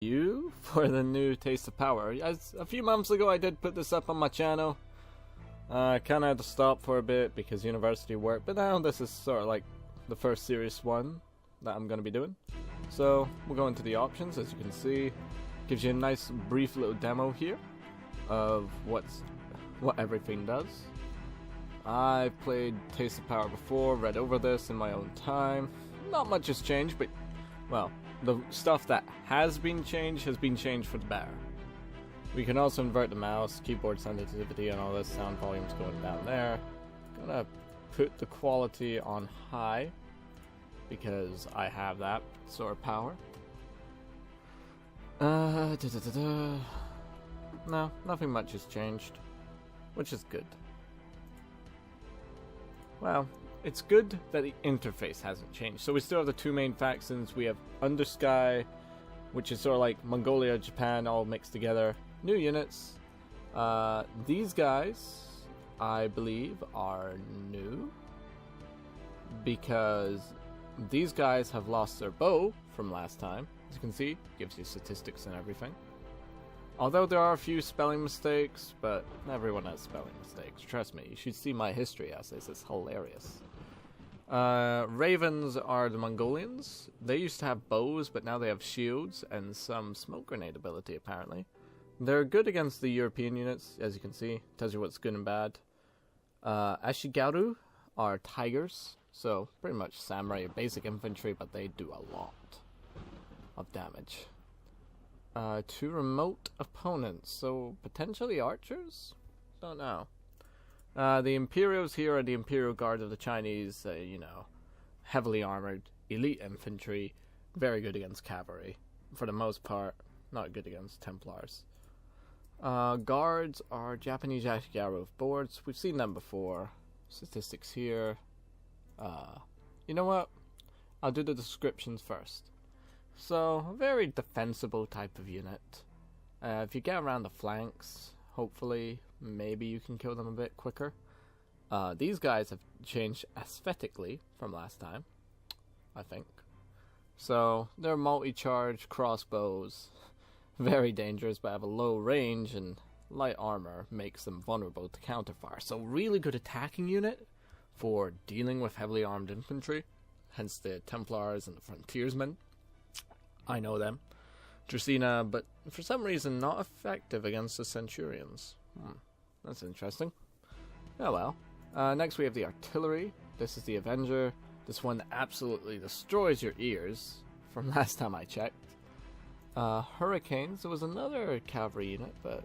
review for the new Taste of Power. As a few months ago I did put this up on my channel. Kinda had to stop for a bit because university work, but now this is sort of like the first serious one that I'm going to be doing. So we'll go into the options. As you can see, gives you a nice brief little demo here of what everything does. I've played Taste of Power before, read over this in my own time. Not much has changed, but well, the stuff that has been changed for the better. We can also invert the mouse, keyboard sensitivity, and all this. Sound volume's going down there. Gonna put the quality on high because I have that sort of power. No, nothing much has changed, which is good. Well, it's good that the interface hasn't changed. So we still have the two main factions. We have Undersky, which is sort of like Mongolia, Japan, all mixed together. New units. These guys, I believe, are new because these guys have lost their bow from last time. As you can see, gives you statistics and everything. Although there are a few spelling mistakes, but everyone has spelling mistakes. Trust me, you should see my history essays, it's hilarious. Ravens are the Mongolians. They used to have bows, but now they have shields and some smoke grenade ability, apparently. They're good against the European units, as you can see. Tells you what's good and bad. Ashigaru are tigers, so pretty much samurai, basic infantry, but they do a lot of damage. Two remote opponents, so potentially archers? Don't know. The Imperials here are the Imperial Guard of the Chinese, heavily armored, elite infantry, very good against cavalry. For the most part, not good against Templars. Guards are Japanese Ashigaru of boards. We've seen them before. Statistics here. You know what? I'll do the descriptions first. So, a very defensible type of unit. If you get around the flanks, hopefully, maybe you can kill them a bit quicker. These guys have changed aesthetically from last time, I think. So, they're multi-charge crossbows. Very dangerous, but have a low range, and light armor makes them vulnerable to counterfire. So, really good attacking unit for dealing with heavily armed infantry. Hence the Templars and the Frontiersmen. I know them. Dracena, but for some reason not effective against the Centurions. That's interesting. Oh well. Next we have the Artillery. This is the Avenger. This one absolutely destroys your ears, from last time I checked. Hurricanes, there was another cavalry unit, but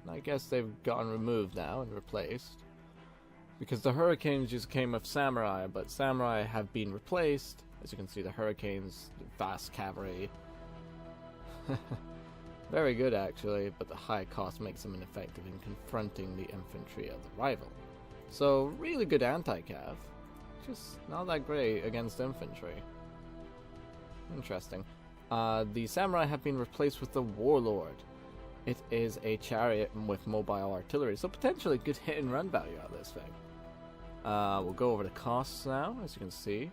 I guess they've gotten removed now and replaced. Because the Hurricanes just came with Samurai, but Samurai have been replaced. As you can see, the Hurricanes, fast cavalry. Very good, actually, but the high cost makes them ineffective in confronting the infantry of the rival. So, really good anti-cav. Just not that great against infantry. Interesting. The Samurai have been replaced with the Warlord. It is a chariot with mobile artillery, so potentially good hit and run value out of this thing. We'll go over the costs now, as you can see.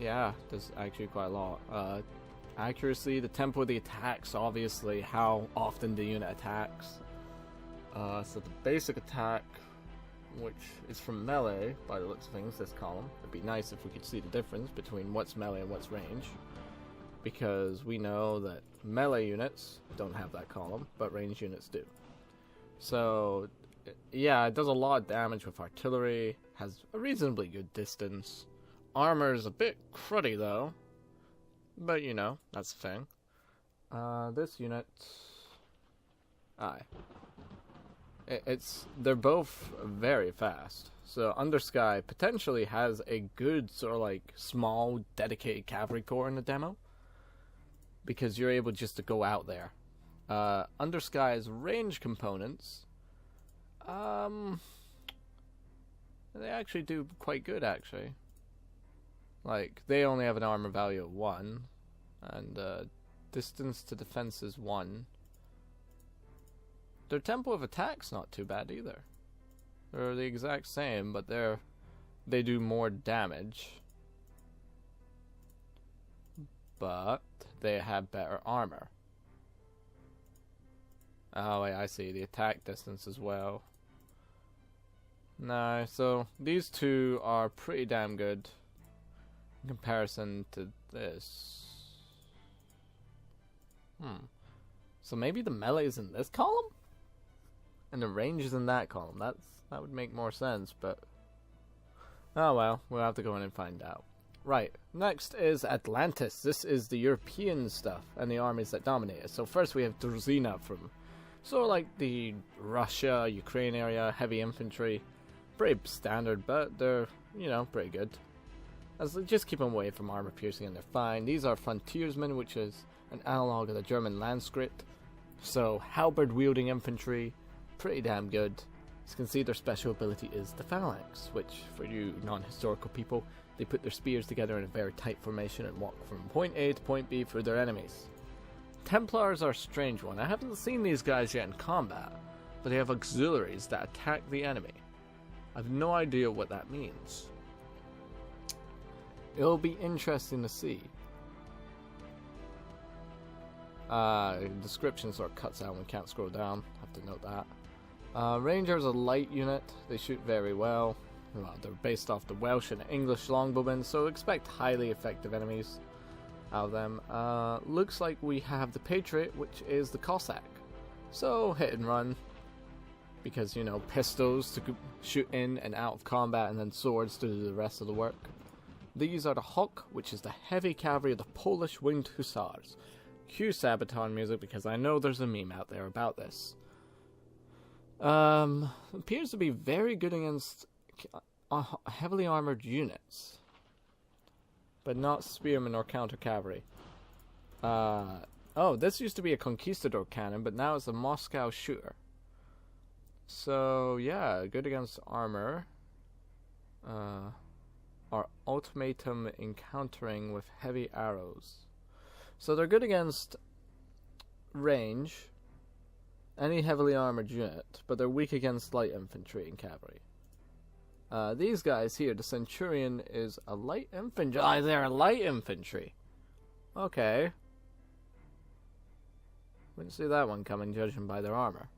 Yeah, there's actually quite a lot. Accuracy, the tempo of the attacks, obviously, how often the unit attacks. So the basic attack, which is from melee, by the looks of things, this column. It'd be nice if we could see the difference between what's melee and what's range. Because we know that melee units don't have that column, but range units do. So, yeah, it does a lot of damage with artillery, has a reasonably good distance. Armor is a bit cruddy though, but you know, that's the thing. This unit, they're both very fast. So Undersky potentially has a good sort of like small dedicated cavalry corps in the demo, because you're able just to go out there. Undersky's range components, they actually do quite good actually. Like, they only have an armor value of 1, and distance to defense is 1. Their tempo of attack's not too bad either. They're the exact same, but they do more damage. but they have better armor. Oh wait, I see, the attack distance as well. No, so these two are pretty damn good in comparison to this. So maybe the melee is in this column? And the range is in that column. That would make more sense, but... oh well, we'll have to go in and find out. Right, next is Atlantis. This is the European stuff and the armies that dominate it. So first we have Druzina from sort of like the Russia, Ukraine area, heavy infantry. Pretty standard, but they're, you know, pretty good. Just keep them away from armor piercing and they're fine. These are Frontiersmen, which is an analog of the German Landskrit. So halberd wielding infantry, pretty damn good. As you can see, their special ability is the phalanx, which for you non-historical people, they put their spears together in a very tight formation and walk from point A to point B through their enemies. Templars are a strange one. I haven't seen these guys yet in combat, but they have auxiliaries that attack the enemy. I have no idea what that means. It'll be interesting to see. Description sort of cuts out when we can't scroll down. Have to note that. Rangers are a light unit. They shoot very well. Well, they're based off the Welsh and English longbowmen, so expect highly effective enemies out of them. Looks like we have the Patriot, which is the Cossack. So hit and run. Because, you know, pistols to shoot in and out of combat, and then swords to do the rest of the work. These are the Hawk, which is the heavy cavalry of the Polish Winged Hussars. Cue Sabaton music, because I know there's a meme out there about this. Appears to be very good against heavily armored units, but not spearmen or counter cavalry. Oh, this used to be a conquistador cannon, but now it's a Moscow shooter. So, yeah, good against armor. Our ultimatum encountering with heavy arrows. So they're good against range, any heavily armored unit, but they're weak against light infantry and cavalry. These guys here, the Centurion is a light infantry. Oh, they're a light infantry. Okay. Wouldn't see that one coming, judging by their armor.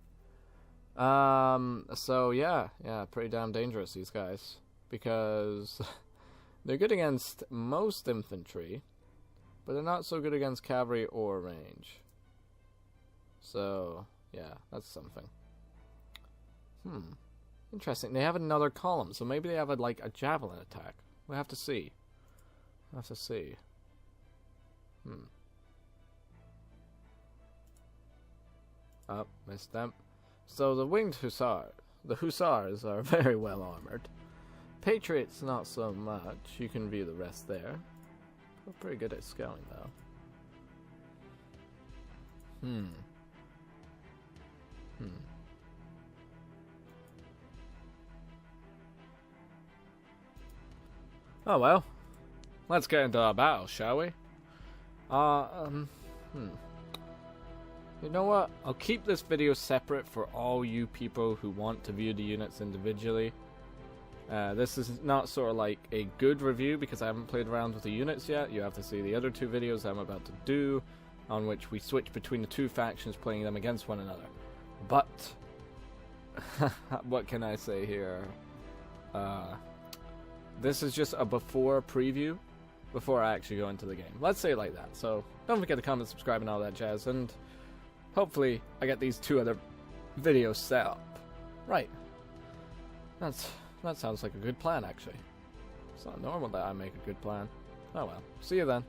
So yeah, pretty damn dangerous, these guys, because they're good against most infantry, but they're not so good against cavalry or range. So, yeah, that's something. Interesting. They have another column, so maybe they have like a javelin attack. We'll have to see. Oh, missed them. So the Winged Hussar, the Hussars are very well armored. Patriots not so much. You can view the rest there. They're pretty good at scaling though. Oh well. Let's get into our battle, shall we? You know what? I'll keep this video separate for all you people who want to view the units individually. This is not sort of like a good review because I haven't played around with the units yet. You have to see the other two videos I'm about to do, on which we switch between the two factions playing them against one another. But, what can I say here? This is just a before preview, before I actually go into the game. Let's say it like that. So, don't forget to comment, subscribe, and all that jazz, and hopefully I get these two other videos set up. Right. That sounds like a good plan, actually. It's not normal that I make a good plan. Oh well. See you then.